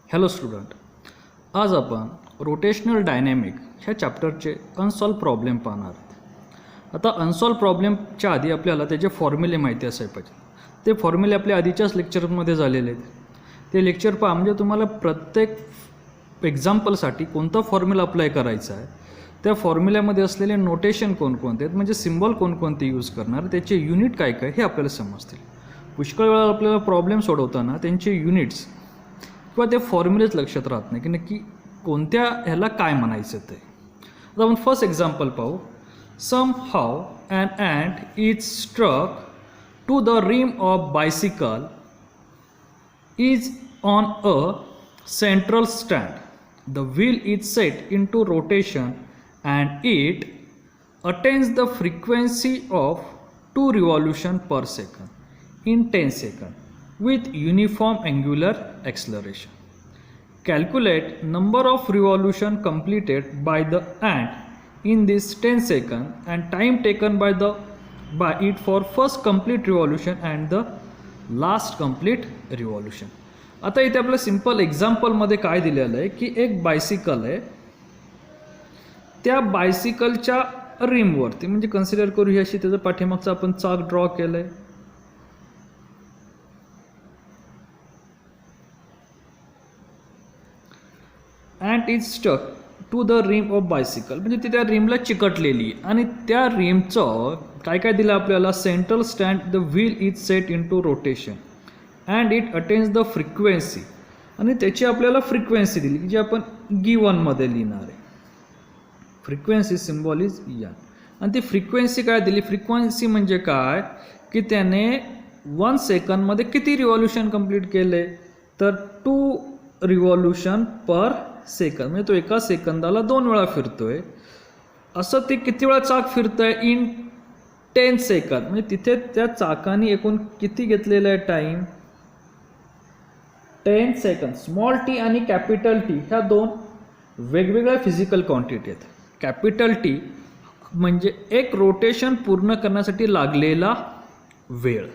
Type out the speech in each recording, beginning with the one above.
Hello student, आज आपण rotational dynamic ह्या चॅप्टरचे अनसॉल्व प्रॉब्लेम पाहणार आहोत. आता अनसॉल्व प्रॉब्लेमच्या आधी आपल्याला त्याचे फॉर्म्युले माहिती असायला पाहिजे. ते फॉर्म्युले आपल्या आधीच्याच लेक्चरमध्ये झालेले आहेत. ते लेक्चर पहा, म्हणजे तुम्हाला प्रत्येक एक्झाम्पलसाठी कोणता फॉर्म्युला अप्लाय करायचा आहे, त्या फॉर्म्युल्यामध्ये असलेले नोटेशन कोणकोणते आहेत, म्हणजे सिम्बॉल कोणकोणते यूज करणार, त्याचे युनिट काय काय हे आपल्याला समजतील. पुष्कळ वेळा आपल्याला प्रॉब्लेम सोडवताना त्यांचे युनिट्स किंवा ते फॉर्म्युलेच लक्षात राहत नाही की नक्की कोणत्या ह्याला काय म्हणायचं ते. आता आपण फर्स्ट एक्झाम्पल पाहू. Somehow an ant is struck to the rim of bicycle is on a central stand. The wheel is set into rotation and it attains the frequency of 2 revolutions per second in 10 seconds with uniform angular acceleration. Calculate number of revolutions completed by the ant in this 10 seconds and time taken by it for first complete revolution and the last complete revolution. आता इथे आपलं simple एक्झाम्पलमध्ये काय दिलेलं आहे की एक bicycle आहे, त्या बायसिकलच्या रिमवरती, म्हणजे कन्सिडर करू ही अशी त्याचं पाठीमागचं आपण चाक ड्रॉ केलं आहे. And is stuck to the rim of bicycle, म्हणजे ती त्या रिमला चिकटलेली आणि त्या रिमचं काय काय दिलं आपल्याला. Central stand, the wheel is set into rotation and it attains the frequency, आणि त्याची आपल्याला फ्रिक्वेन्सी दिली जी आपण गिवनमध्ये लिहिणार आहे. फ्रिक्वेन्सी सिम्बॉल इज एन, आणि ती फ्रिक्वेन्सी काय दिली. फ्रिक्वेन्सी म्हणजे काय की त्याने 1 सेकंदमध्ये किती रिव्हॉल्युशन कंप्लीट केले, तर 2 रिव्हॉल्युशन पर सेकंद, म्हणजे तो एका सेकंदाला 2 वेळा फिरतोय. असं ते किती वेळा चाक फिरतंय इन 10 सेकंद, म्हणजे तिथे त्या चाकाने एकूण किती घेतलेलं आहे टाईम, 10 सेकंद. स्मॉल टी आणि कॅपिटल टी ह्या दोन वेगवेगळ्या फिजिकल क्वांटिटी आहेत. कॅपिटल टी म्हणजे एक रोटेशन पूर्ण करण्यासाठी लागलेला वेळ,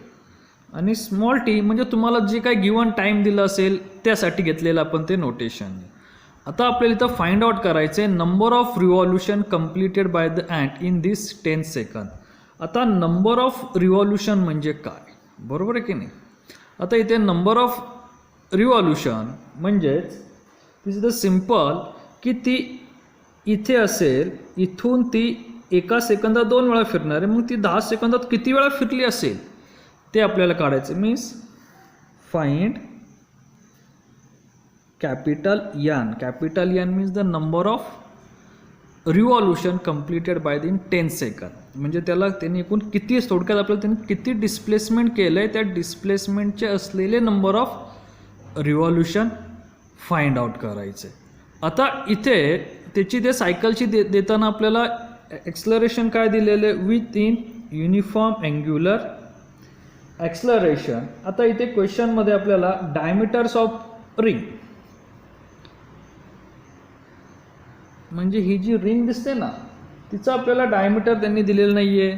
आणि स्मॉल टी म्हणजे तुम्हाला जे काही गिवन टाईम दिला असेल त्यासाठी घेतलेलं आपण ते नोटेशन. आता आपल्याला इथं फाइंड आउट करायचं आहे number of revolution completed by the ant in this 10 second. आता नंबर ऑफ रिव्हॉल्युशन म्हणजे काय, बरोबर आहे की नाही. आता इथे नंबर ऑफ रिव्हॉल्युशन म्हणजेच दिस इज द सिम्पल की ती इथे असेल, इथून ती एका सेकंदात 2 वेळा फिरणार आहे, मग ती 10 सेकंदात किती वेळा फिरली असेल ते आपल्याला काढायचं. Means find capital N. Capital N means the number of revolution completed by in 10 सेकंद, म्हणजे त्याला त्यांनी एकूण किती, थोडक्यात आपल्याला त्यांनी किती डिस्प्लेसमेंट केलं आहे, त्या डिस्प्लेसमेंटचे असलेले number of revolution find out करायचे. आता इथे त्याची ते सायकलची देताना आपल्याला एक्सलरेशन काय दिलेलं आहे, with in uniform angular acceleration. आता इथे क्वेश्चनमध्ये आपल्याला डायमीटर्स ऑफ रिंग, म्हणजे ही जी रिंग दिसते ना तिचं आपल्याला डायमीटर त्यांनी दिलेलं नाही आहे,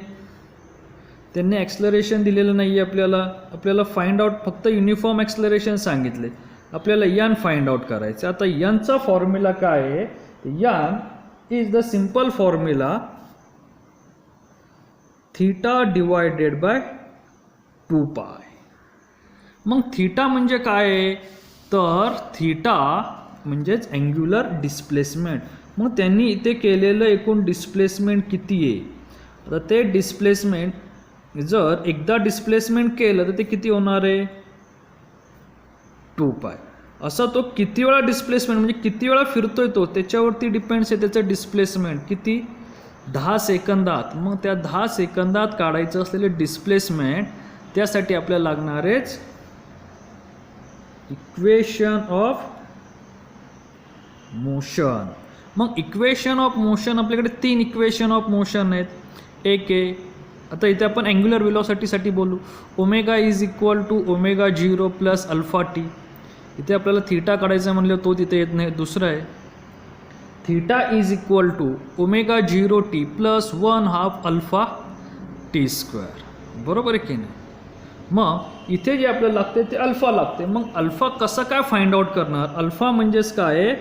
त्यांनी ॲक्सलरेशन दिलेलं नाही आहे. आपल्याला फाइंड आउट फक्त युनिफॉर्म ॲक्सलरेशन सांगितले, आपल्याला यन फाइंड आउट करायचं. आता यनचा फॉर्म्युला काय आहे, N is the simple formula theta divided bye 2 पाय. मग थीटा म्हणजे काय आहे, तर थीटा म्हणजेच अँग्युलर डिस्प्लेसमेंट. मग त्यांनी इथे केलेलं एकूण डिस्प्लेसमेंट किती आहे, आता ते डिस्प्लेसमेंट जर एकदा डिस्प्लेसमेंट केलं तर ते किती होणार आहे, 2 पाय. असा तो किती वेळा डिस्प्लेसमेंट म्हणजे किती वेळा फिरतोय तो त्याच्यावरती डिपेंड्स आहे त्याचं डिस्प्लेसमेंट किती, 10 सेकंदात. मग त्या 10 सेकंदात काढायचं असलेले डिस्प्लेसमेंट, त्यासाठी आपल्याला लागणारेच इक्वेशन ऑफ मोशन. मग इक्वेशन ऑफ मोशन आपल्याकडे 3 इक्वेशन ऑफ मोशन आहेत. एक आहे, आता इथे आपण अँग्युलर वेलॉसिटीसाठी बोलू, omega is equal to omega 0 plus alpha t. इथे आपल्याला थीटा काढायचा म्हणलं तो तिथे येत नाही. दुसरं आहे theta is equal to omega 0 t plus 1/2 alpha t square, बरोबर आहे की नाही. मग इथे जे आपल्याला लागते ते अल्फा लागते. मग अल्फा कसं काय फाइंड आउट करणार? अल्फा म्हणजेच काय आहे?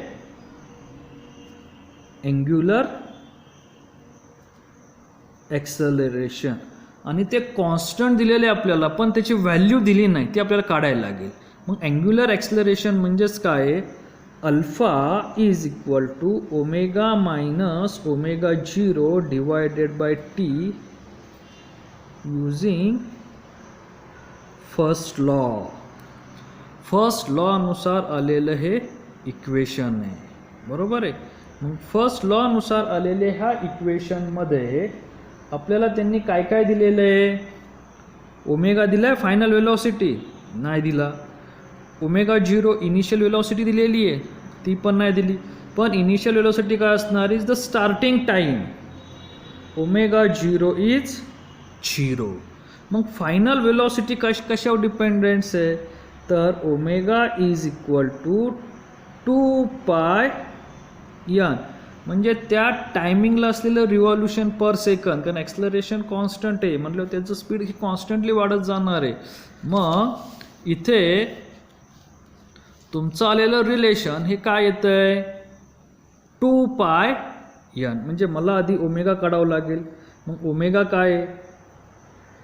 Angular acceleration. आणि ते कॉन्स्टंट दिलेले आपल्याला, पण त्याची व्हॅल्यू दिली नाही, ती आपल्याला काढायला लागेल. मग अँग्युलर ॲक्सलरेशन म्हणजेच काय आहे? Alpha is equal to omega minus omega 0 divided by T using first law. First लॉनुसार आलेलं हे इक्वेशन आहे, बरोबर आहे. मग फर्स्ट लॉनुसार आलेले ह्या इक्वेशनमध्ये आपल्याला त्यांनी काय काय दिलेलं आहे? ओमेगा दिला आहे, फायनल वेलॉसिटी नाही दिला. ओमेगा 0 इनिशियल वेलॉसिटी दिलेली आहे, ती पण नाही दिली. पण इनिशियल वेलॉसिटी काय असणार? Is the starting time. Omega 0 is 0. मग फायनल वेलॉसिटी कशावर डिपेंडन्स आहे? तर ओमेगा इज इक्वल टू 2 पाय n, म्हणजे त्या टायमिंगला असलेलं रिव्हॉल्युशन पर सेकंद. कारण ॲक्सलरेशन कॉन्स्टंट आहे म्हटलं, त्याचं स्पीड ही कॉन्स्टंटली वाढत जाणार आहे. मग इथे तुमचं आलेलं रिलेशन हे काय येतं आहे? 2 पाय n. म्हणजे मला आधी ओमेगा काढावं लागेल. मग ओमेगा काय आहे?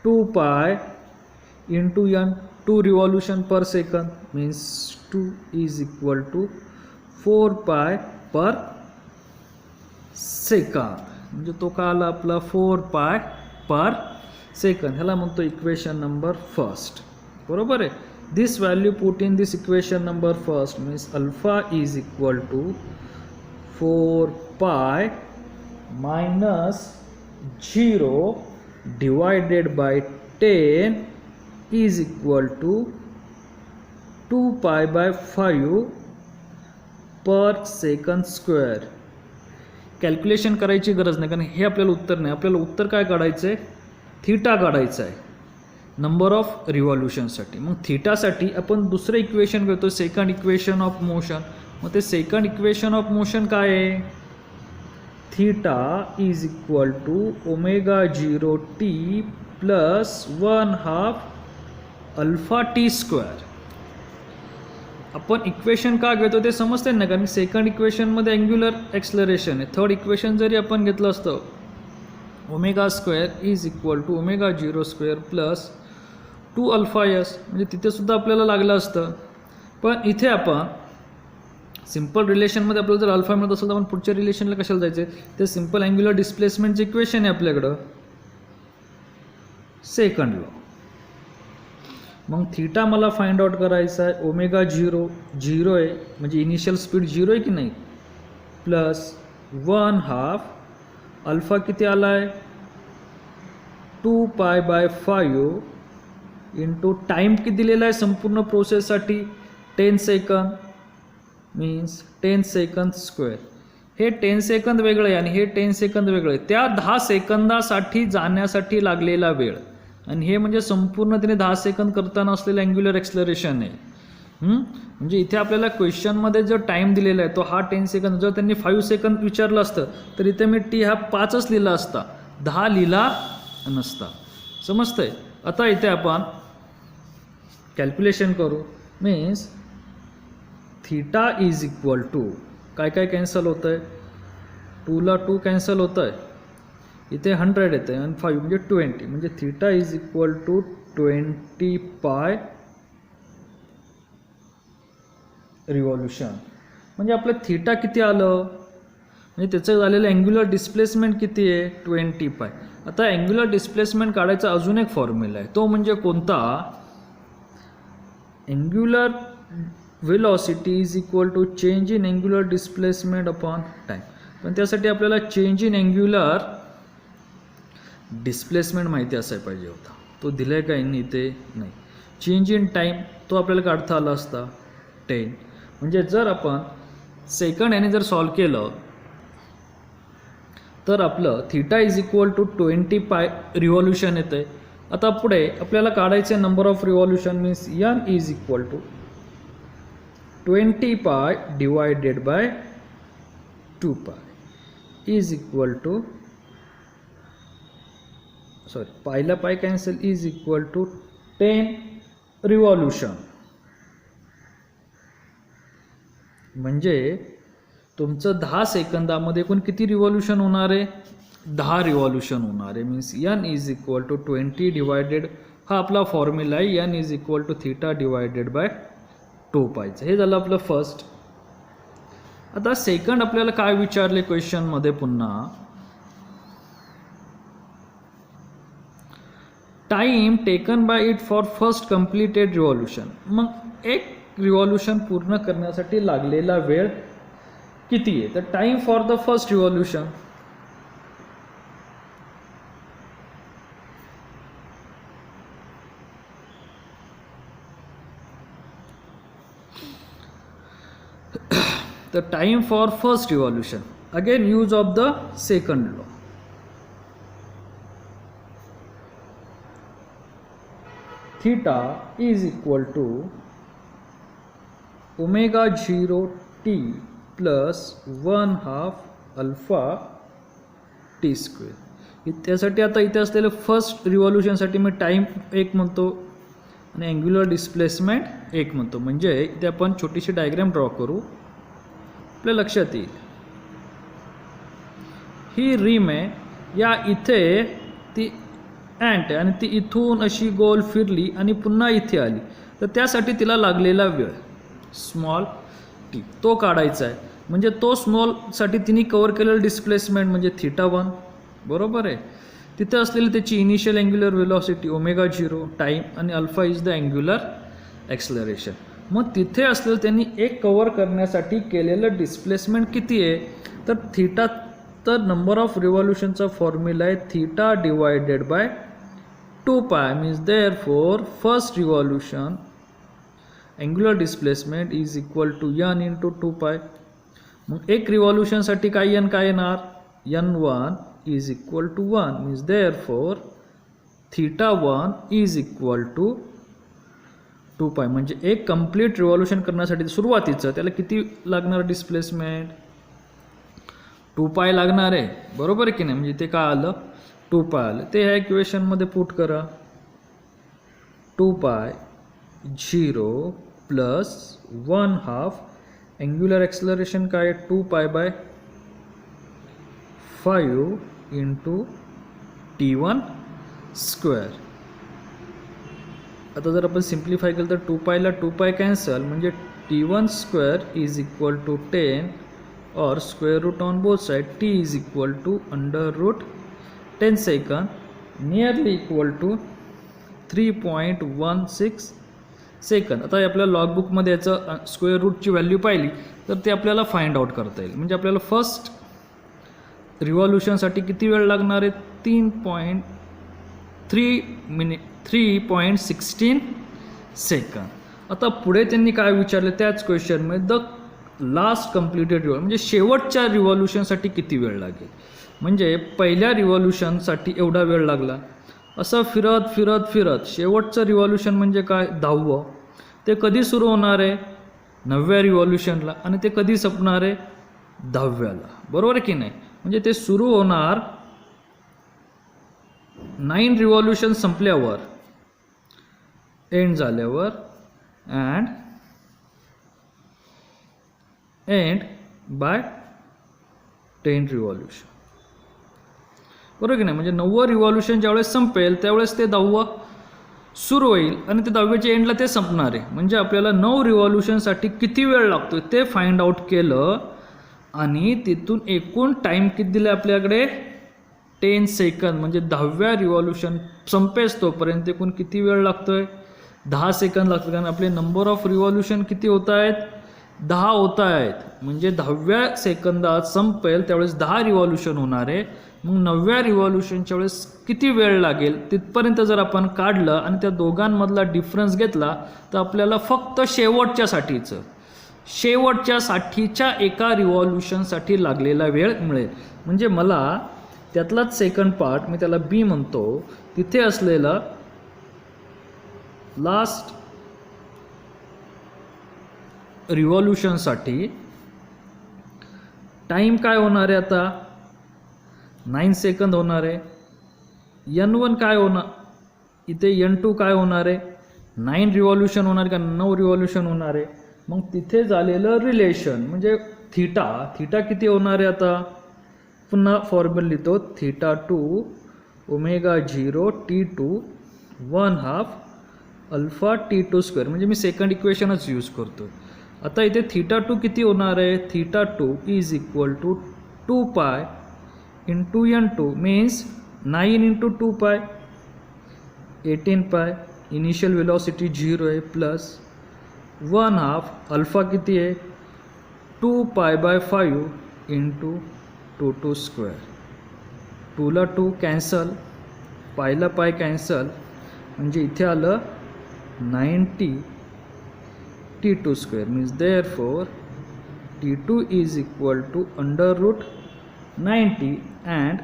2 pi into n, 2 revolution per सेकंद, means 2 is equal to 4 pi per second. म्हणजे तो काय आला आपला? 4 पाय पर सेकंद. ह्याला म्हणतो इक्वेशन नंबर फर्स्ट, बरोबर आहे. This value put in this equation number first means alpha is equal to 4 pi minus 0 divided by 10 is equal to 2 pi by 5 per second square. Calculation करायची गरज नाही, कारण हे आपल्याला उत्तर नाही. आपल्याला उत्तर काय काढायचं आहे? थीटा काढायचं आहे नंबर ऑफ रिव्हॉल्युशनसाठी. मग थीटासाठी आपण दुसरं इक्वेशन घेतो, सेकंड इक्वेशन ऑफ मोशन. मग ते सेकंड इक्वेशन ऑफ मोशन काय आहे? Theta is equal to omega 0 t plus 1/2 alpha t square. आपण इक्वेशन का घेतो ते समजते ना, कारण सेकंड इक्वेशनमध्ये अँग्युलर ॲक्सलरेशन आहे. थर्ड इक्वेशन जरी आपण घेतलं असतं, omega square is equal to omega 0 square plus 2 alpha s, म्हणजे तिथेसुद्धा आपल्याला लागलं असतं. पण इथे आपण सिम्पल रिलेशनमध्ये आपल्याला जर अल्फा मिळत असेल तर आपण पुढच्या रिलेशनला कशाला जायचं? ते सिम्पल अँग्युलर डिस्प्लेसमेंटचं इक्वेशन आहे आपल्याकडं, सेकंड लॉ. मग थीटा मला फाइंड आउट करायचा आहे. ओमेगा 0 आहे, म्हणजे इनिशियल स्पीड 0 आहे की नाही, प्लस 1/2 अल्फा किती आला आहे? 2 पाय बाय 5 इंटू टाईम किती दिलेला आहे संपूर्ण प्रोसेससाठी? 10 सेकंद, मीन्स 10 सेकंद स्क्वेअर. हे 10 सेकंद वेगळं आहे आणि हे 10 सेकंद वेगळं आहे. त्या 10 सेकंदासाठी जाण्यासाठी लागलेला वेळ, आणि हे म्हणजे संपूर्णतेने 10 सेकंद करताना असलेलं अँग्युलर ॲक्सलरेशन आहे. म्हणजे इथे आपल्याला क्वेश्चनमध्ये जो टाईम दिलेला आहे तो हा 10 सेकंद. जर त्यांनी 5 सेकंद विचारलं असतं तर इथे मी टी हा 5च लिहिला असता, 10 लिहिला नसता. समजतंय? आता इथे आपण कॅल्क्युलेशन करू. Means theta is equal to काय काय कॅन्सल होतं आहे? 2ला 2 कॅन्सल होतं आहे, इथे 100 येतं आहे आणि 5 म्हणजे 20. म्हणजे थीटा इज इक्वल टू 20 पाय रिव्हॉल्युशन. म्हणजे आपलं थीटा किती आलं? म्हणजे त्याचं झालेलं अँग्युलर डिस्प्लेसमेंट किती आहे? 20 पाय. आता अँग्युलर डिस्प्लेसमेंट काढायचा अजून एक फॉर्म्युला आहे, तो म्हणजे कोणता? Angular velocity is equal to change in angular displacement upon time. पण त्यासाठी आपल्याला चेंज इन अँग्युलर डिस्प्लेसमेंट माहिती असायला पाहिजे होता. तो दिला आहे का इथे? नाही. चेंज इन टाईम तो आपल्याला काढता आला असता 10. म्हणजे जर आपण सेकंड याने जर सॉल्व केलं तर आपलं थीटा इज इक्वल टू 20 पाय रिव्हॉल्युशन येतं आहे. आता पुढे आपल्याला काढायचे number of revolution, means n is equal to 20 pi divided by 2 पाय इज इक्वल टू, सॉरी पायला pi cancel, is equal to 10 revolution, म्हणजे तुमचं 10 सेकंदामध्ये एकूण किती रिव्हॉल्यूशन होणार आहे? 10 रिव्हॉल्यूशन होणार आहे. Means n is equal to 20 divided, हा आपला फॉर्म्युला आहे, n is equal to theta divided by 2π. हे झालं आपलं फर्स्ट. आता सेकंड आपल्याला काय विचारले क्वेश्चनमध्ये पुन्हा, time taken by it for first completed revolution. मग एक रिव्हॉल्यूशन पूर्ण करण्यासाठी लागलेला वेळ किती आहे? तर time for the first revolution, the time for first revolution, again use of the second law. Theta is equal to omega 0 t plus 1/2 alpha t square. त्यासाठी आता इथे असलेलं फर्स्ट रिव्हॉल्यूशनसाठी मी टाइम 1 म्हणतो आणि अँग्युलर डिस्प्लेसमेंट 1 म्हणतो. म्हणजे इथे आपण छोटीशी डायग्राम ड्रॉ करू, आपल्या लक्षात येईल. ही रिम आहे, या इथे ती अँट आहे आणि ती इथून अशी गोल फिरली आणि पुन्हा इथे आली, तर त्यासाठी तिला लागलेला वेळ स्मॉल टी तो काढायचा आहे. म्हणजे तो स्मॉलसाठी तिने कवर केलेलं डिस्प्लेसमेंट म्हणजे θ1, बरोबर आहे. तिथे असलेली त्याची initial angular velocity omega 0 time आणि alpha is the angular acceleration. मग तिथे असलेलं त्यांनी एक कवर करण्यासाठी केलेलं डिस्प्लेसमेंट किती आहे? तर थीटा, तर नंबर ऑफ रिव्हॉल्यूशनचा फॉर्म्युला आहे theta divided by 2π. Means therefore first revolution angular displacement is equal to n into 2π. मग एक रिव्हॉल्यूशनसाठी काय n काय येणार? n1 is equal to 1. Means therefore θ1 is equal to 2π. म्हणजे एक कंप्लीट रिव्हॉल्यूशन करण्यासाठी सुरुवातीचं त्याला किती लागणार डिस्प्लेसमेंट? 2π लागणार आहे, बरोबर आहे की नाही. म्हणजे ते काय आलं? 2π आलं. ते ह्या इक्वेशनमध्ये पुट करा. 2π 0 प्लस 1/2 अँग्युलर ॲक्सलरेशन काय आहे? 2π बाय 5 इंटू t1 स्क्वेअर. आता जर आपण सिम्प्लिफाय केलं तर 2π ला 2π कॅन्सल, म्हणजे t1 square is equal to 10 और square root on both side, t is equal to under root 10 second, nearly equal to 3.16 सेकंद. आता आपल्या लॉगबुकमध्ये याचं स्क्वेअर रूटची व्हॅल्यू पाहिली तर ते आपल्याला फाइंड आउट करता येईल. म्हणजे आपल्याला फर्स्ट रिव्हॉल्यूशनसाठी किती वेळ लागणार आहे? 3.16 सेकंद. आता पुढे त्यांनी काय विचारले त्याच क्वेश्चनमध्ये, द लास्ट कम्प्लिटेड रिव्हॉल्यूशन म्हणजे शेवटच्या रिव्हॉल्यूशनसाठी किती वेळ लागेल? म्हणजे पहिल्या रिव्हॉल्यूशनसाठी एवढा वेळ लागला, असं फिरत फिरत फिरत शेवटचं रिव्हॉल्यूशन म्हणजे काय? 10वं. ते कधी सुरू होणार आहे? 9व्या रिव्हॉल्यूशनला. आणि ते कधी संपणार आहे? 10व्याला, बरोबर की नाही. म्हणजे ते सुरू होणार 9 रिव्हॉल्यूशन संपल्यावर, एंड झाल्यावर, अँड एंड बाय 10 रिव्हॉल्यूशन, बरोबर की नाही. म्हणजे 9वं रिव्हॉल्यूशन ज्यावेळेस संपेल त्यावेळेस ते 10वं सुरू होईल आणि ते 10व्याच्या एंडला ते संपणार आहे. म्हणजे आपल्याला 9 रिव्हॉल्यूशनसाठी किती वेळ लागतो ते फाइंड आउट केलं आणि तिथून एकूण टाईम किती दिलं आपल्याकडे? 10 सेकंद. म्हणजे 10व्या रिव्हॉल्यूशन संपेस तोपर्यंत एकूण किती वेळ लागतोय? 10 सेकंद लागतो. कारण आपले नंबर ऑफ रिव्हॉल्यूशन किती होत आहेत? 10 होत आहेत. म्हणजे 10व्या सेकंदात संपेल त्यावेळेस 10 रिव्हॉल्यूशन होणार आहे. मग 9व्या रिव्हॉल्यूशनच्या वेळेस किती वेळ लागेल तिथपर्यंत जर आपण काढलं आणि त्या दोघांमधला डिफरन्स घेतला तर आपल्याला फक्त शेवटच्या एका रिव्हॉल्यूशनसाठी लागलेला वेळ मिळेल. म्हणजे मला त्यातलाच सेकंड पार्ट, मी त्याला बी म्हणतो, तिथे असलेला लास्ट रिव्हॉल्यूशनसाठी टाईम काय होणार आहे? आता 9 सेकंद होणार आहे. n1 काय होणार? इथे n2 काय होणार आहे? 9 रिव्हॉल्युशन होणार का 9 रिव्हॉल्युशन होणार आहे. मग तिथे झालेलं रिलेशन म्हणजे थीटा किती होणार आहे. आता पुन्हा फॉर्म्युला लिहितो. θ2 ω0 T2 1/2 अल्फा T2² म्हणजे मी सेकंड इक्वेशनच यूज करतो. आता इथे θ2 किती होणार आहे. θ2 is equal to 2π into n2 means 9 into 2π 18π. Initial velocity 0 आहे प्लस 1/2 अल्फा किती आहे 2π/5 इंटू 2² 2ला 2 कॅन्सल पायला पाय कॅन्सल म्हणजे इथे आलं 90 T2² means therefore T2 is equal to √90 and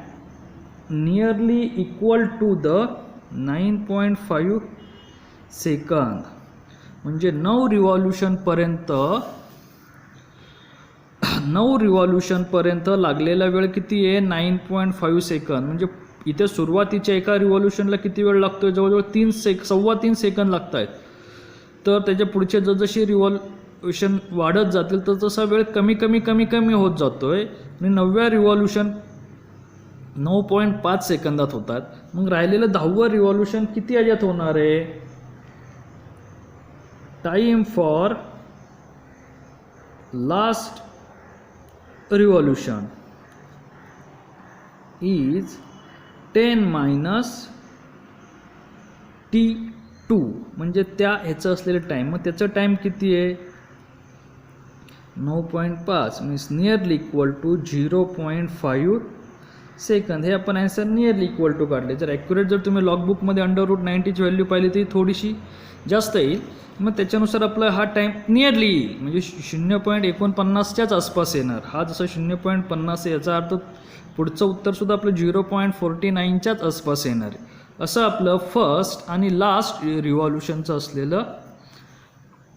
nearly equal to the 9.5 second. म्हणजे 9 रिव्हॉल्युशनपर्यंत लागलेला वेळ किती आहे 9.5 सेकंद. म्हणजे इथे सुरुवातीच्या एका रिव्हॉल्युशनला किती वेळ लागतो जवळजवळ 3 सेकंद लागत आहेत. तर त्याच्या पुढचे जसजशी रिव्हॉल्युशन वाढत जातील तर तसा वेळ कमी होत जातो आहे आणि 9व्या रिव्हॉल्युशन 9.5 सेकंदात होतात. मग राहिलेलं 10वं रिव्हॉल्युशन किती याच्यात होणार आहे. Time for last revolution is 10 - T2 म्हणजे त्या ह्याचं असलेलं टाईम. मग त्याचं टाईम किती आहे 9.5 मीन्स नियरली इक्वल टू 0.5 सेकंद. हे आपण ॲन्सर नियरली इक्वल टू काढले. जर ॲक्युरेट जर तुम्ही लॉगबुकमध्ये √90ची व्हॅल्यू पाहिली ती थोडीशी जास्त येईल. मग त्याच्यानुसार आपला हा टाईम नियरली येईल म्हणजे 0.49च्याच आसपास येणार. हा जसं 0.50 आहे याचा अर्थ पुढचं उत्तरसुद्धा आपलं 0.49च्याच आसपास येणार आहे. असं आपलं फर्स्ट आणि लास्ट रिव्हॉल्युशनचं असलेलं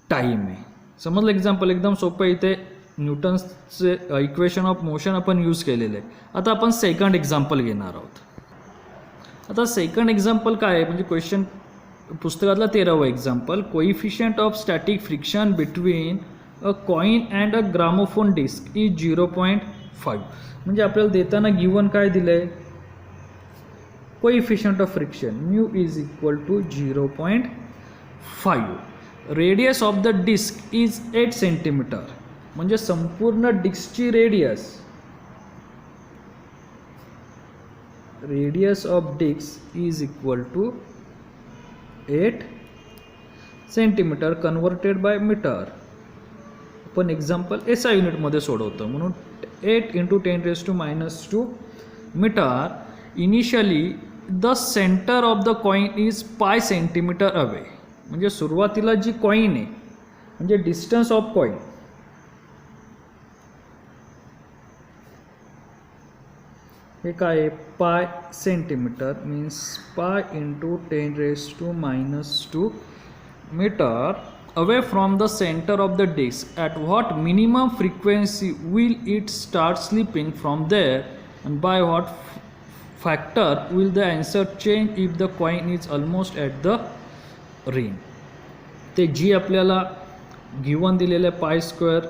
टाईम आहे. समजलं एक्झाम्पल एकदम सोपं. इथे न्यूटन्सचे इक्वेशन ऑफ मोशन आपण यूज केलेलं आहे. आता आपण सेकंड एक्झाम्पल घेणार आहोत. आता सेकंड एक्झाम्पल काय आहे म्हणजे क्वेश्चन पुस्तकातला 13वं example. Coefficient of static friction between a coin and a gramophone disk is 0.5. म्हणजे आपल्याला देताना गिवन काय दिलं आहे coefficient of friction mu is equal to 0.5. Radius of the disk is 8 centimetre. म्हणजे संपूर्ण डिस्कची radius of disk is equal to 8 centimetre converted by metre. आपण एक्झाम्पल SI युनिटमध्ये सोडवतो म्हणून 8 × 10⁻² metre. Initially the centre of the coin is पाय centimetre away. म्हणजे सुरुवातीला जी कॉइन आहे म्हणजे डिस्टन्स ऑफ कॉइन हे काय आहे पाय सेंटीमीटर मीन्स पाय × 10⁻² metre away from the center of the disk. At what minimum frequency will it start slipping from there and by what factor will the answer change if the coin is almost at the ring. ते जी आपल्याला given दिलेलं आहे π²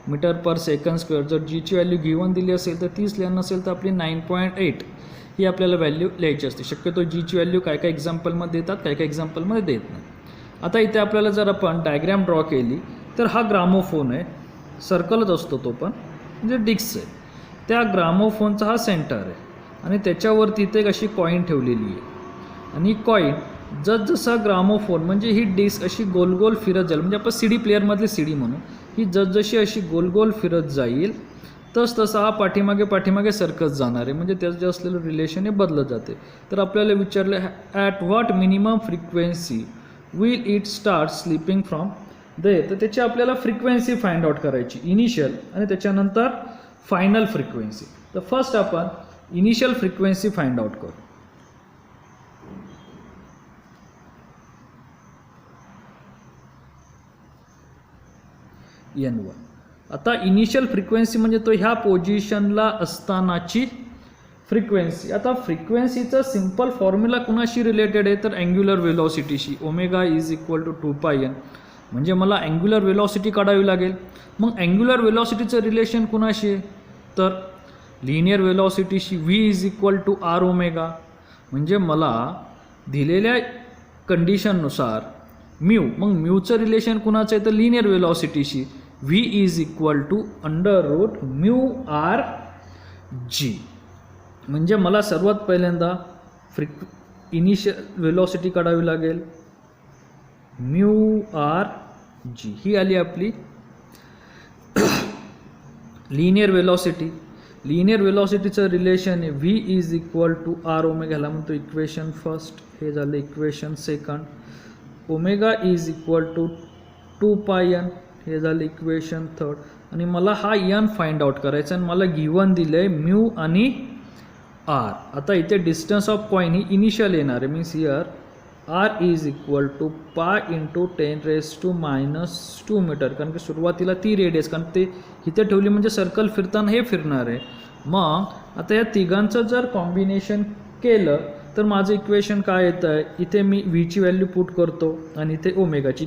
metre per second square. जर जीची value given दिली असेल तर 30 लिहायला नसेल तर आपली 9.8 ही आपल्याला व्हॅल्यू लिहायची असते. शक्यतो जीची व्हॅल्यू काय काय एक्झाम्पलमध्ये देतात काय काय एक्झाम्पलमध्ये देत नाही. आता इथे आपल्याला जर आपण डायग्रॅम ड्रॉ केली तर हा ग्रामोफोन आहे. सर्कलच असतो तो पण म्हणजे डिस्क आहे. त्या ग्रामोफोनचा हा सेंटर आहे आणि त्याच्यावरती इथे एक अशी कॉईन ठेवलेली आहे आणि कॉईन जसजसा ग्रामोफोन म्हणजे ही डिस्क अशी गोल गोल फिरत जाईल म्हणजे आपण CD प्लेअरमधली CD म्हणू. ही जसजशी अशी गोल गोल फिरत जाईल तसतसा हा पाठीमागे सरकत जाणार आहे म्हणजे त्याचं जे असलेलं रिलेशन हे बदलत जाते. तर आपल्याला विचारलं at what minimum frequency will it start slipping from there. तर त्याची आपल्याला फ्रिक्वेन्सी फाइंड आउट करायची इनिशियल आणि त्याच्यानंतर फायनल फ्रिक्वेन्सी. तर फर्स्ट आपण इनिशियल फ्रिक्वेन्सी फाइंड आउट करू. N1. आता इनिशियल फ्रिक्वेन्सी म्हणजे तो ह्या पोझिशनला असतानाची फ्रिक्वेन्सी. आता फ्रिक्वेन्सीचा सिंपल फॉर्म्युला कुणाशी रिलेटेड आहे तर अँग्युलर वेलॉसिटीशी. Omega is equal to 2πn. म्हणजे मला अँग्युलर वेलॉसिटी काढावी लागेल. मग अँग्युलर वेलॉसिटीचं रिलेशन कुणाशी आहे तर लिनियर वेलॉसिटीशी. V is equal to R omega. म्हणजे मला दिलेल्या कंडिशननुसार म्यू, मग म्यूचं रिलेशन कुणाचं आहे तर लिनियर वेलॉसिटीशी. V is equal to under root mu R G. म्हणजे मला सर्वात पहिल्यांदा इनिशियल वेलॉसिटी काढावी लागेल म्यू आर जी. ही आली आपली लिनियर वेलॉसिटी. लिनियर वेलॉसिटीचं रिलेशन आहे V is equal to R omega. ह्याला म्हणतो इक्वेशन फर्स्ट. हे झालं equation second. Omega is equal to 2πn. हे झालं इक्वेशन थर्ड. आणि मला हा एन फाइंड आउट करायचा आणि मला गिवन दिलं आहे म्यू आणि आर. आता इथे डिस्टन्स ऑफ पॉईंट ही इनिशियल येणार आहे. Means here r is equal to pi into 10⁻⁻² metre. कारण की सुरुवातीला ती रेडियस, कारण ते इथे ठेवली म्हणजे सर्कल फिरताना हे फिरणार आहे. मग आता या तिघांचं जर कॉम्बिनेशन केलं तर माझं इक्वेशन काय येतं आहे. इथे मी व्हीची व्हॅल्यू पुट करतो आणि इथे ओमेगाची.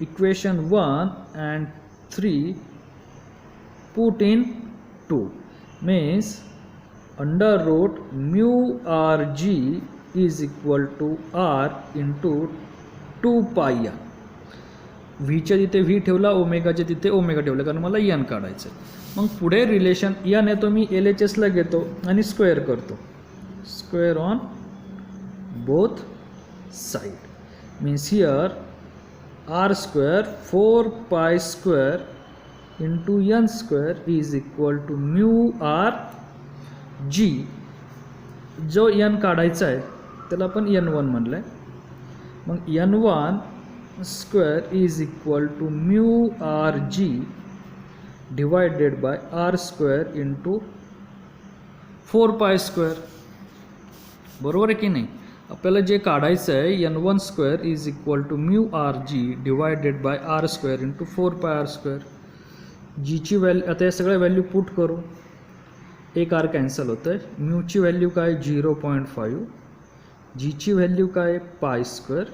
Equation 1 and 3 put in 2 means under root mu rg is equal to r into 2πn. व्हीच्या तिथे व्ही ठेवला, ओमेगाच्या तिथे ओमेगा ठेवला, कारण मला एन काढायचं आहे. मग पुढे रिलेशन एन येतो मी LHSला घेतो आणि स्क्वेअर करतो. Square on both side. Means here r square 4π² into n square is equal to mu r g. जो n काढायचा आहे त्याला आपण n1 म्हणलं आहे. मग n1 square is equal to mu R G divided by R square into 4π². बरोबर आहे की नाही. आपल्याला जे काढायचं आहे n1 square is equal to mu R G divided by R square into 4πr². जीची व्हॅल्यू आता या सगळ्या व्हॅल्यू पुट करू. एक आर कॅन्सल होतं आहे. म्यूची व्हॅल्यू काय 0.5. जीची व्हॅल्यू काय π².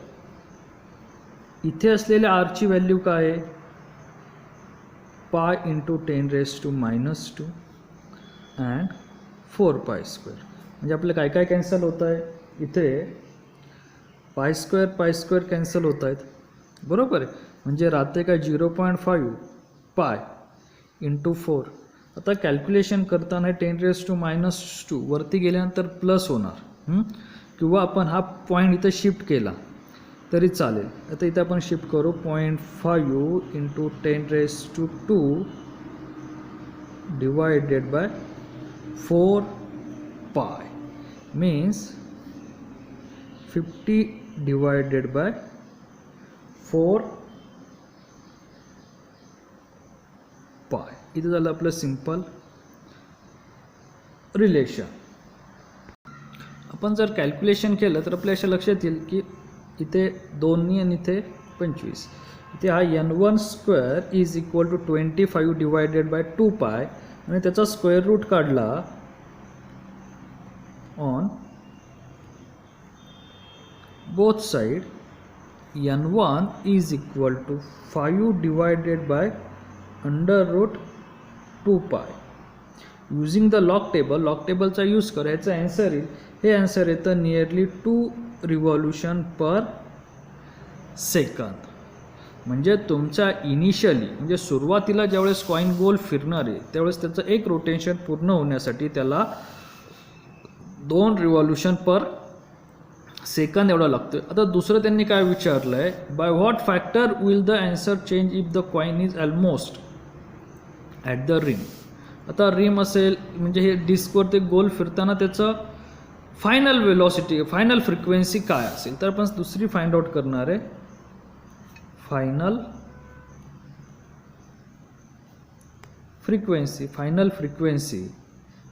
इथे असलेल्या आरची व्हॅल्यू काय आहे पाय इंटू 10⁻² अँड 4π². म्हणजे आपलं काय काय कॅन्सल होतं आहे. इथे π² कॅन्सल होत आहेत. बरोबर आहे. म्हणजे राहते काय 0.5 पाय इंटू 4. आता कॅल्क्युलेशन करताना 10⁻² वरती गेल्यानंतर प्लस होणार. किंवा आपण हा पॉईंट इथं शिफ्ट केला तरी चालेल. आता इथं आपण शिफ्ट करू 0.5 into 10⁻² divided by 4π means 50 divided by 4π. इथं झालं आपलं सिंपल रिलेशन. आपण जर कॅल्क्युलेशन केलं तर आपल्या अशा लक्षात येईल की इथे 2 आणि इथे 25. इथे हा n1 square is equal to 25 divided by 2π आणि त्याचा स्क्वेअर रूट काढला on both side. n1 is equal to 5 divided by under root 2π. using the log tableचा use करायचा. आन्सर येईल हे आन्सर येतं नियरली 2 रिव्हॉल्युशन पर सेकंद. म्हणजे तुमचा इनिशियली म्हणजे सुरुवातीला ज्यावेळेस कॉइन गोल फिरणार आहे त्यावेळेस त्याचं एक रोटेशन पूर्ण होण्यासाठी त्याला 2 रिव्हॉल्युशन पर सेकंद एवढा लागतो. आता दुसरं त्यांनी काय विचारलं आहे by what factor will the answer change if the coin is almost at the rim. आता रिम असेल म्हणजे हे डिस्कवर ते गोल फिरताना त्याचं फायनल वेलॉसिटी फायनल फ्रिक्वेन्सी काय असेल तर आपण दुसरी फाइंड आउट करणार आहे. फायनल फ्रिक्वेन्सी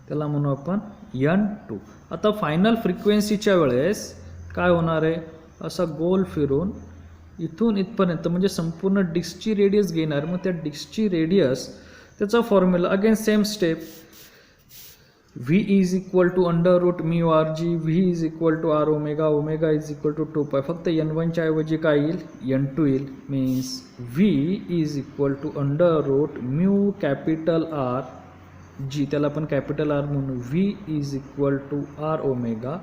त्याला म्हणू आपण n2. आता फायनल फ्रिक्वेन्सीच्या वेळेस काय होणार आहे असा गोल फिरून इथून इथपर्यंत म्हणजे संपूर्ण डिस्कची रेडियस घेणार. मग त्या डिस्कची रेडियस त्याचा formula again same step, V is equal to under root mu R g, V is equal to R omega, omega is equal to 2 pi. फक्त N1च्या ऐवजी काय येईल, N2 येईल. Means V is equal to under root mu capital R g, त्याला आपण capital R म्हणू. V is equal to R omega,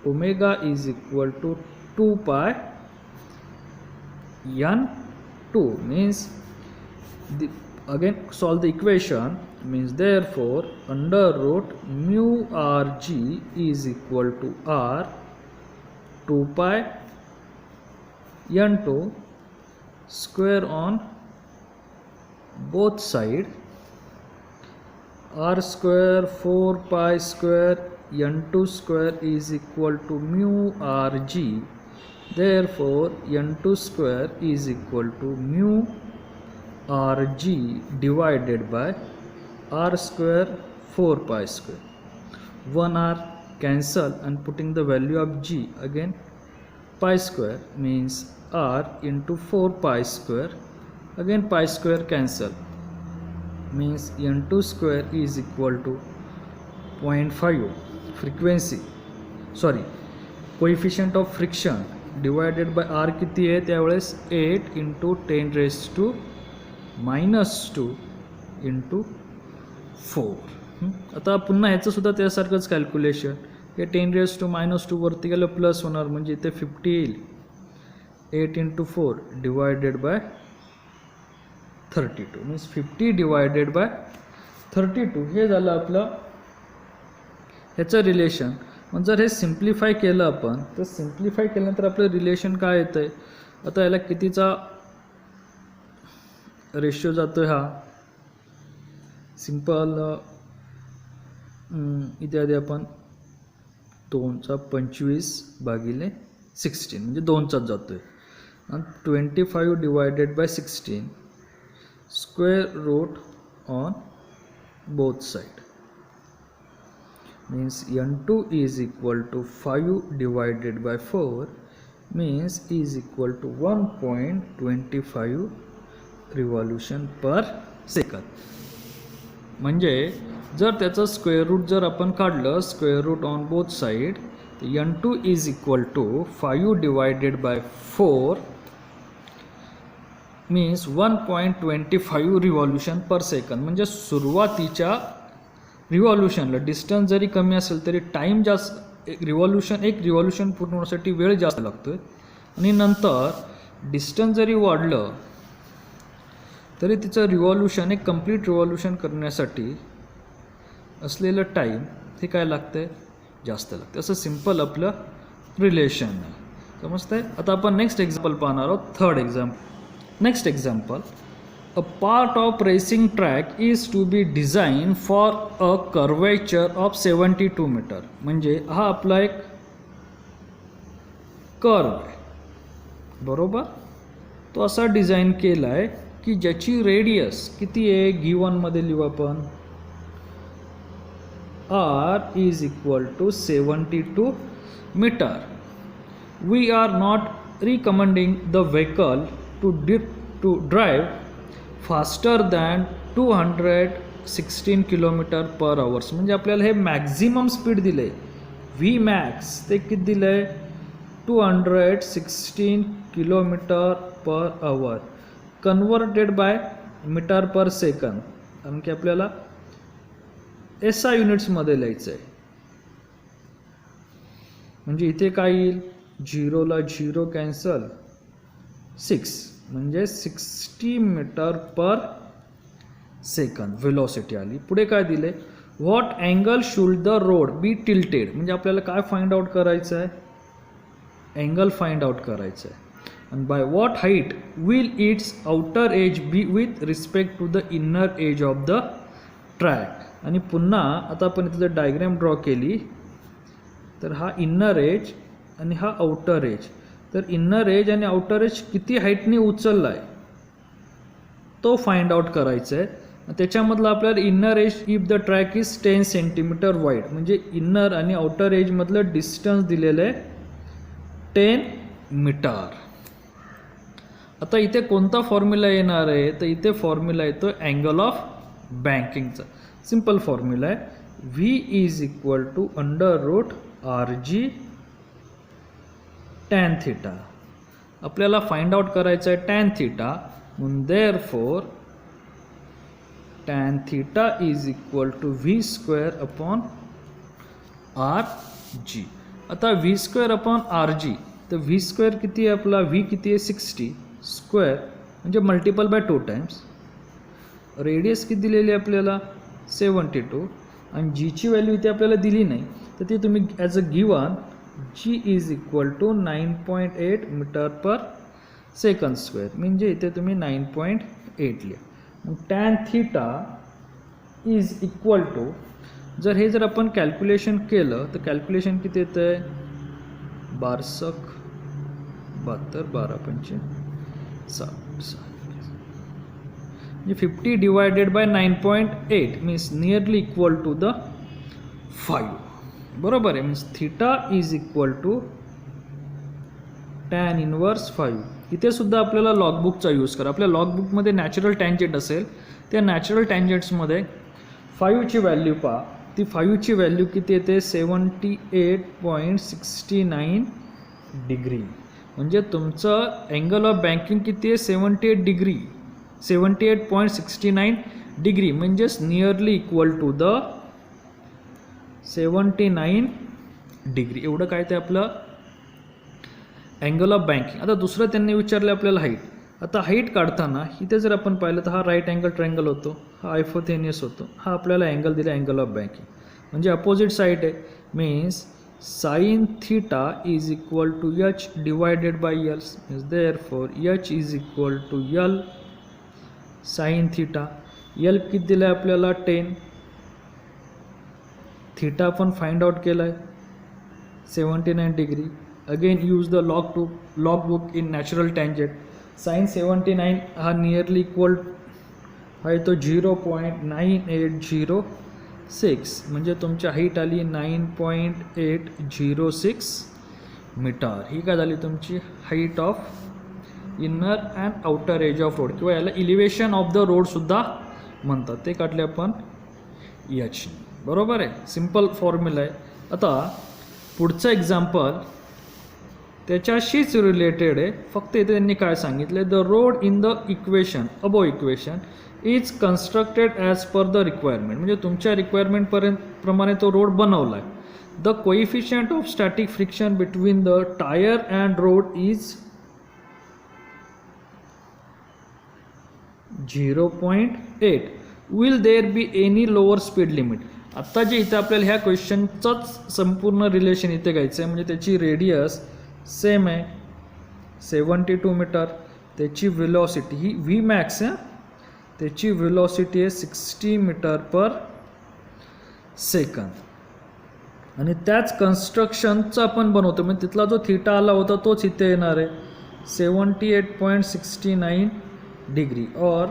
omega is equal to 2 pi N2. Means again solve the equation, means therefore under root mu rg is equal to r 2 pi n2 square on both side, r square 4 pi square n2 square is equal to mu rg, therefore n2 square is equal to mu rg divided by r square 4 pi square. 1 r cancel and putting the value of g, again pi square means r into 4 pi square, again pi square cancel, means n2 square is equal to 0.5. frequency coefficient of friction divided by r किती आहे त्यावेळेस 8 into 10 raised to -2 into 4. आता पुन्हा ह्याचं सुद्धा त्यासारखंच calculation, हे 10 raised to -2 वरती गेलं प्लस होणार, म्हणजे इथे 50 येईल. 8 into 4 divided by 32 means 50 divided by 32. हे झालं आपलं ह्याचं रिलेशन. मग जर हे सिम्प्लिफाय केलं आपण, तर सिम्प्लिफाय केल्यानंतर आपलं रिलेशन काय येतं आहे, आता याला कितीचा रेशियो जातो आहे, हा सिंपल इत्यादी आपण 2/25 भागिले 16 म्हणजे 2चाच जातो आहे. आणि 25 divided by 16 square root on both side, means n2 is equal to 5 divided by 4 means is equal to 1.25 revolution per second. म्हणजे जर त्याचं स्क्वेअर रूट जर आपण काढलं, square root on both side, तर n2 is equal to 5 divided by 4 means 1.25 revolution per second. म्हणजे सुरुवातीच्या रिव्हॉल्यूशनला distance जरी कमी असेल तरी टाईम जास्त, एक रिव्हॉल्यूशन पूर्ण होण्यासाठी वेळ जास्त लागतो आहे. आणि नंतर डिस्टन्स जरी वाढलं तरी तिचं रिव्हॉल्यूशन, एक कंप्लीट रिव्हॉल्यूशन करण्यासाठी असलेलं टाईम हे काय लागतं आहे, जास्त लागतं. असं सिम्पल आपलं रिलेशन आहे. समजतंय. आता आपण नेक्स्ट एक्झाम्पल पाहणार आहोत, third example. Next example, a part of racing track is to be design for a curvature of 72 metre. म्हणजे हा आपला एक कर्व आहे, बरोबर. तो असा डिझाईन केला आहे की ज्याची रेडियस किती आहे, गिवनमध्ये लिहू आपण, r is equal to 72 meter. We are not recommending the vehicle to drive faster than 216 km/h. म्हणजे आपल्याला हे मॅक्झिमम स्पीड दिले, V max ते किती दिलं आहे, 216 km/h converted by metre per सेकंद, कारण की आपल्याला SI युनिट्समध्ये लिहायचं आहे. म्हणजे इथे काय येईल, 0ला 0 कॅन्सल, 6 म्हणजे 60 मीटर पर सेकंद व्हेलॉसिटी आली. पुढे काय दिले, what angle should the road be tilted. म्हणजे आपल्याला काय फाइंड आउट करायचं आहे, अँगल फाइंड आउट करायचं आहे. and by what height will its outer edge be with respect to the inner edge of the track. आणि पुन्हा आता आपण इथे जर डायग्राम ड्रॉ केली तर हा इन्नर एज आणि हा आउटर एज, तर इन्नर एज आणि आउटर एज किती हाईटने उचलला आहे तो फाइंड आउट करायचा आहे. त्याच्यामधलं आपल्याला inner edge if the track is 10 centimetre wide, म्हणजे इन्नर आणि आउटर एजमधलं डिस्टन्स दिलेलं आहे 10 मीटर. आता इथे कोणता फॉर्म्युला येणार आहे, तर इथे फॉर्म्युला येतो अँगल ऑफ बँकिंगचा सिम्पल फॉर्म्युला आहे V is equal to under root R G tan theta. आपल्याला फाइंड आउट करायचं आहे टॅन थिटा, म्हणून therefore tan theta is equal to V square upon R G. आता V square upon R G, तर V square किती आहे आपला, V किती आहे 60 स्क्वेअर म्हणजे मल्टिपल बाय 2 टाइम्स. रेडियस किती दिलेली आहे आपल्याला 72 आणि जीची व्हॅल्यू इथे आपल्याला दिली नाही, तर ती तुम्ही as a given g is equal to 9.8 metre per second square, म्हणजे इथे तुम्ही 9.8 लिहा. मग tan theta is equal to, जर हे जर आपण कॅल्क्युलेशन केलं तर कॅल्क्युलेशन किती येतं आहे 12 72 12 पंचे 60 म्हणजे 50 divided by 9.8 means nearly equal to the 5. बरोबर आहे. Means theta is equal to tan inverse 5. इथे सुद्धा आपल्याला लॉगबुकचा यूज करा. आपल्या लॉगबुकमध्ये नॅचरल टँजेंट असेल, त्या नॅचरल टँजेंट्समध्ये 5ची व्हॅल्यू पहा. ती 5ची व्हॅल्यू किती येते 78.69 डिग्री. म्हणजे तुमचं अँगल ऑफ बँकिंग किती आहे 78 डिग्री, 78.69 डिग्री म्हणजेच nearly equal to the 79 degree. एवढं काय ते आपलं अँगल ऑफ बँकिंग. आता दुसरं त्यांनी विचारलं आपल्याला हाईट. आता हाईट काढताना इथे जर आपण पाहिलं तर हा राईट अँगल ट्रायंगल होतो, हा आयफोथेनियस होतो, हा आपल्याला अँगल दिला अँगल ऑफ बँकिंग म्हणजे अपोजिट साईड आहे. Means sine theta is equal to h divided by l. Means therefore h is equal to l sine theta. L किती दिलं आहे आपल्याला 10, थीटा आपण फाइंड आउट केला आहे 79 degree. Again use the log book in natural tangent. Sine 79 हा nearly equal आहे तो 0.9806 म्हणजे तुमची हाईट आली 9.806 मीटर. ही काय झाली तुमची height of inner and outer age of road, किंवा याला इलिव्हेशन ऑफ द रोड सुद्धा म्हणतात. ते काढले आपण एच. बरोबर आहे. सिम्पल फॉर्म्युला आहे. आता पुढचं एक्झाम्पल त्याच्याशीच रिलेटेड आहे, फक्त इथे त्यांनी काय सांगितलं, the road in the equation above equation is constructed as per the requirement. म्हणजे तुमच्या रिक्वायरमेंटपर्यंत प्रमाणे तो रोड बनवला आहे. The coefficient of static friction between the tyre and road is 0.8. Will there be any lower speed limit. आत्ता जे इथे आपल्याला ह्या क्वेश्चनचंच संपूर्ण रिलेशन इथे घ्यायचं आहे. म्हणजे त्याची रेडियस सेम आहे 72 मीटर, त्याची वेलॉसिटी ही व्ही मॅक्स आहे, त्याची वेलॉसिटी आहे 60 मीटर पर सेकंद. आणि त्याच कन्स्ट्रक्शनचं आपण बनवतो, म्हणजे तिथला जो थिटा आला होता तोच इथे येणार आहे 78.69 डिग्री. और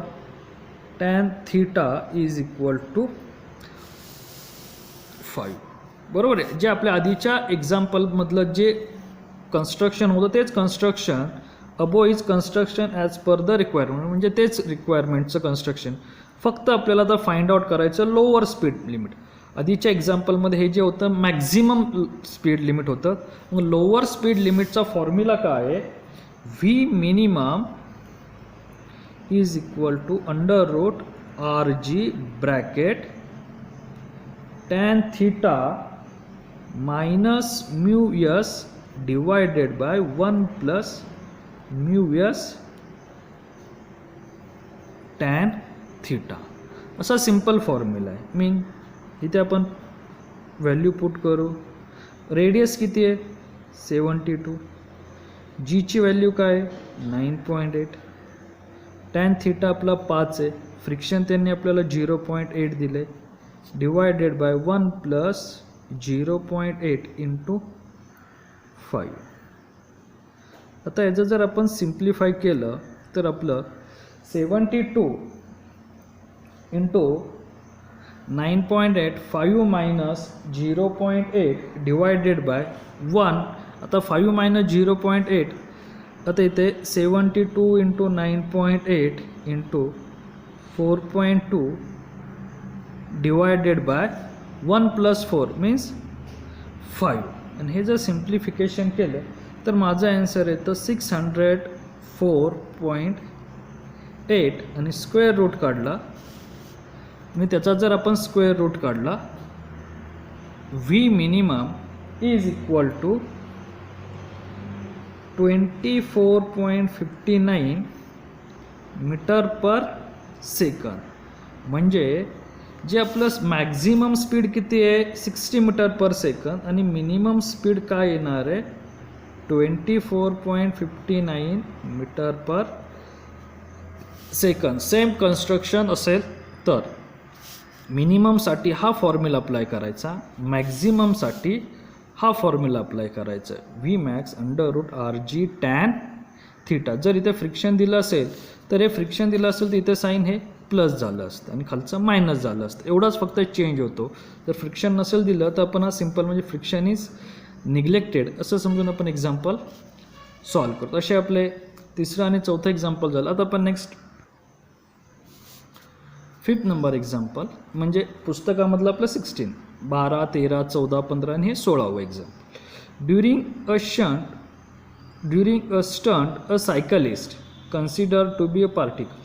tan theta is equal to 5. बरोबर आहे. जे आपल्या आधीच्या एक्झाम्पलमधलं जे कन्स्ट्रक्शन होतं तेच construction above is construction as per the requirement, म्हणजे तेच रिक्वायरमेंटचं कन्स्ट्रक्शन. फक्त आपल्याला आता फाइंड आउट करायचं लोअर स्पीड लिमिट. आधीच्या एक्झाम्पलमध्ये हे जे होतं मॅक्झिमम स्पीड लिमिट होतं. मग लोअर स्पीड लिमिटचा फॉर्म्युला काय आहे, v minimum is equal to under root R g bracket tan theta minus mu s divided by 1 plus mu s tan theta. असा simple formula आहे. मीन इथे आपण value put करू. Radius किती आहे 72, जीची व्हॅल्यू काय 9.8, टॅन थीटा आपला 5 आहे, फ्रिक्शन त्यांनी आपल्याला 0.8 दिले, डिवायडेड बाय 1 प्लस 0.8 इंटू 5. आता याचं जर आपण सिम्प्लिफाय केलं तर आपलं 72 इंटू 9.8 5 मायनस 0.8 डिवायडेड बाय 1. आता 5 मायनस 0.8, आता इथे 72 into 9.8 into 4.2 divided by 1 + 4 means 5. आणि हे जर सिम्प्लिफिकेशन केलं तर माझा आन्सर येतं 604.8 आणि स्क्वेअर रूट काढला आणि त्याचा जर आपण स्क्वेअर रूट काढला v minimum is equal to 24.59 metre per second. म्हणजे जे आपलं मॅक्झिमम स्पीड किती आहे 60 मीटर पर सेकंद आणि मिनिमम स्पीड काय येणार आहे 24.59 मीटर पर सेकंद. सेम कन्स्ट्रक्शन असेल तर मिनिममसाठी हा फॉर्म्युला अप्लाय करायचा, मॅक्झिममसाठी हा फॉर्म्युला अप्लाय करायचा v max √RG tan theta. जर इथे फ्रिक्शन दिलं असेल तर हे फ्रिक्शन दिलं असेल तर इथे साईन हे प्लस झालं असतं आणि खालचं मायनस झालं असतं, एवढाच फक्त चेंज होतो. जर फ्रिक्शन नसेल दिलं तर आपण हा सिम्पल म्हणजे फ्रिक्शन इज निग्लेक्टेड असं समजून आपण एक्झाम्पल सॉल्व करतो. असे आपले तिसरं आणि चौथं एक्झाम्पल झालं. आता आपण नेक्स्ट 5th नंबर एक्झाम्पल म्हणजे पुस्तकामधलं आपलं 16, 12, 13, 14, 15 आणि हे 16वं example. During a stunt a cyclist considered to be a particle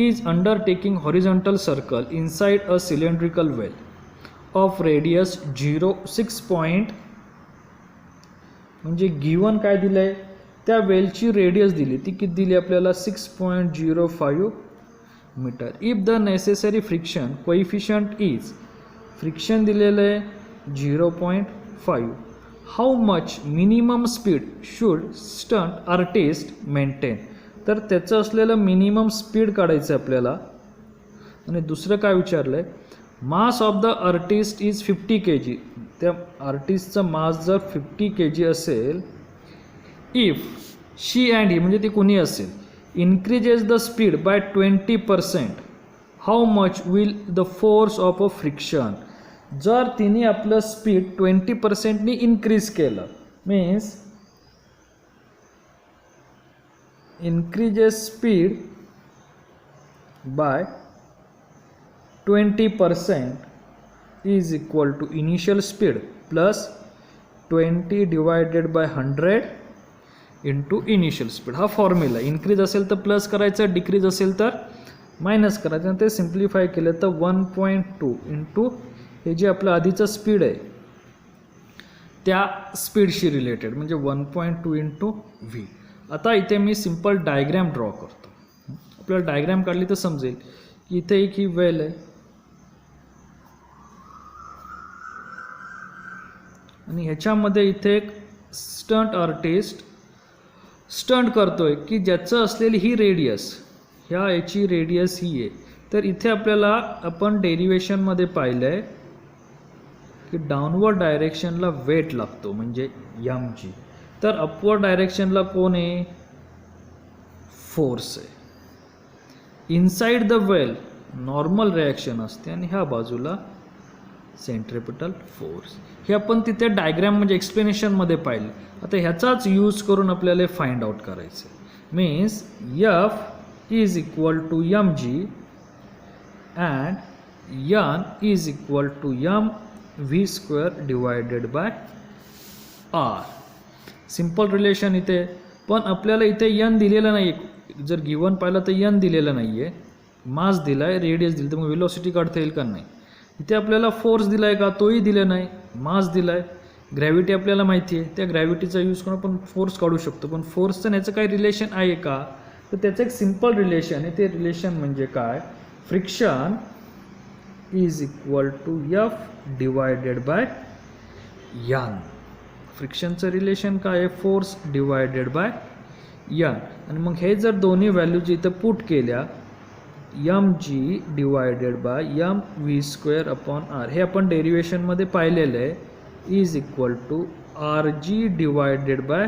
is undertaking horizontal circle inside a cylindrical well of radius 6 point. म्हणजे गिवन काय दिलं आहे त्या वेलची रेडियस दिली ती किती दिली आपल्याला 6.05 metre. If the necessary friction coefficient is friction दिलेलं आहे 0.5. How much minimum speed should stunt artist maintain. तर त्याचं असलेलं मिनिमम स्पीड काढायचं आहे आपल्याला. आणि दुसरं काय विचारलं आहे mass of the artist is 50 kg. त्या आर्टिस्टचं मास जर 50 kg असेल इफ शी अँड ही म्हणजे ती कोणी असेल increases the speed bye 20% how much will the force of a friction. जर तिने आपलं स्पीड 20%नी इन्क्रीज केलं means increases speed by 20% is equal to initial speed plus 20 divided by 100 into initial speed. हा formula increase असेल तर plus करायचं, decrease असेल तर मायनस करायचं. आणि ते सिम्प्लिफाय केलं तर 1.2 इंटू हे जे आपलं आधीचं स्पीड आहे त्या स्पीडशी रिलेटेड म्हणजे 1.2 इंटू व्ही. आता इथे मी सिंपल डायग्रॅम ड्रॉ करतो. आपल्याला डायग्रॅम काढली तर समजेल की इथे एक ही वेल आहे आणि ह्याच्यामध्ये इथे एक स्टंट आर्टिस्ट स्टंट करतोय की ज्याचं असलेली ही रेडियस ह्या याची रेडियस ही आहे. तर इथे आपल्याला आपण डेरिवेशनमध्ये पाहिलं आहे की डाऊनवर्ड डायरेक्शनला वेट लागतो म्हणजे mg. तर अपवर्ड डायरेक्शनला कोण आहे फोर्स आहे. Inside the well normal reaction असते आणि ह्या बाजूला सेंट्रिपिटल फोर्स. हे आपण तिथे डायग्रॅम म्हणजे एक्सप्लेनेशनमध्ये पाहिलं. आता ह्याचाच यूज करून आपल्याला फाइंड आउट करायचं means F is equal to mg and n is equal to mv² divided by r. Simple relation इथे. पण आपल्याला इथे n दिलेलं नाही. जर गिवन पाहिलं तर n दिलेलं नाही आहे, मास दिला आहे, रेडियस दिली तर मग वेलोसिटी काढता येईल का नाही. इथे आपल्याला फोर्स दिला आहे का तोही दिला नाही, मास दिला आहे, ग्रॅव्हिटी आपल्याला माहिती आहे त्या ग्रॅव्हिटीचा यूज करून आपण फोर्स काढू शकतो. पण फोर्सचं याचं काही रिलेशन आहे का तर त्याचं एक सिंपल रिलेशन आहे. ते रिलेशन म्हणजे काय friction is equal to F divided by n. फ्रिक्शनचं रिलेशन काय आहे फोर्स डिवायडेड बाय n. आणि मग हे जर दोन्ही व्हॅल्यूज इथं पुट केल्या mg divided by mv² upon r हे आपण डेरिवेशनमध्ये पाहिलेलं आहे is equal to rg divided by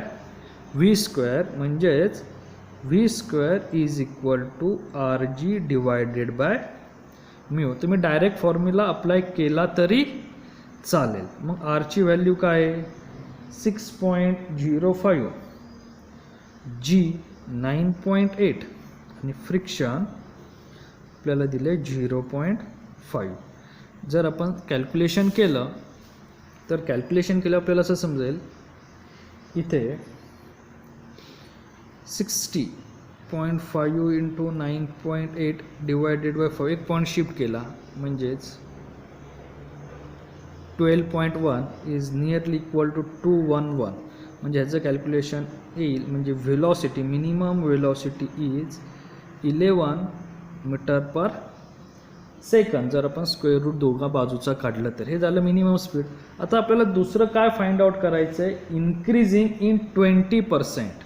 v² म्हणजेच v² is equal to rg divided by mu. तुम्ही डायरेक्ट फॉर्म्युला अप्लाय केला तरी चालेल. मग r ची व्हॅल्यू काय आहे 6.05, g 9.8 आणि फ्रिक्शन आपल्याला दिले 0.5. जर आपण कॅल्क्युलेशन केलं तर कॅल्क्युलेशन केलं आपल्याला असं समजेल, इथे 60.5 इंटू 9.8 डिवायडेड बाय 5 एक पॉईंट शिफ्ट केला म्हणजेच 12.1 इज नियरली इक्वल टू 211. म्हणजे ह्याचं कॅल्क्युलेशन येईल म्हणजे velocity, minimum velocity is 11 metre per second. जर आपण स्क्वेअर रूट दोघा बाजूचा काढलं तर हे झालं मिनिमम स्पीड. आता आपल्याला दुसरं काय फाइंड आउट करायचं आहे, इन्क्रीजिंग इन 20%.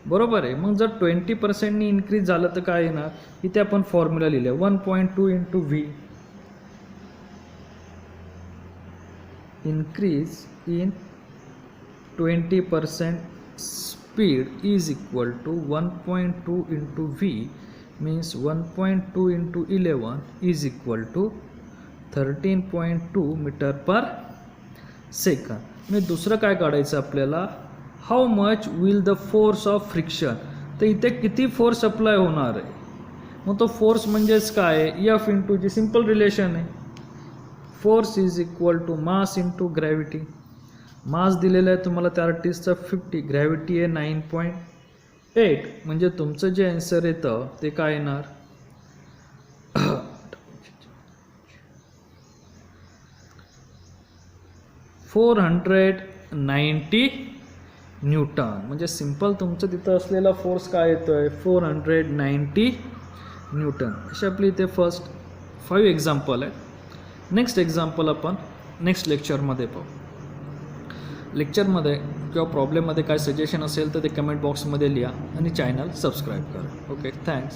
बरोबर आहे. मग जर 20%नी इन्क्रीज झालं तर काय येणार, इथे आपण फॉर्म्युला लिहिलं 1.2 into V increase in 20% speed is equal to 1.2 into v means 1.2 into 11 is equal to 13.2 metre per second. म्हणजे दुसरं काय काढायचं आपल्याला, how much will the force of friction. तर इथे किती फोर्स अप्लाय होणार आहे. मग तो फोर्स म्हणजेच काय, F into G simple relation आहे, force is equal to mass into gravity. Mass दिलेला आहे तुम्हाला त्या आर्टिस्टचा 50, ग्रॅव्हिटी आहे 9.8. म्हणजे तुमचं जे आन्सर येतं ते काय येणार 490 न्यूटन. म्हणजे सिंपल तुमचं तिथं असलेला फोर्स काय येतोय 490 न्यूटन. अशी आपली इथे फर्स्ट 5 एक्झाम्पल आहे. नेक्स्ट एक्झाम्पल आपण नेक्स्ट लेक्चरमध्ये पाहू. लेक्चरमध्ये किंवा प्रॉब्लेममध्ये काय सजेशन असेल तर ते कमेंट बॉक्समध्ये लिहा आणि चॅनल सबस्क्राईब करा. Okay, thanks.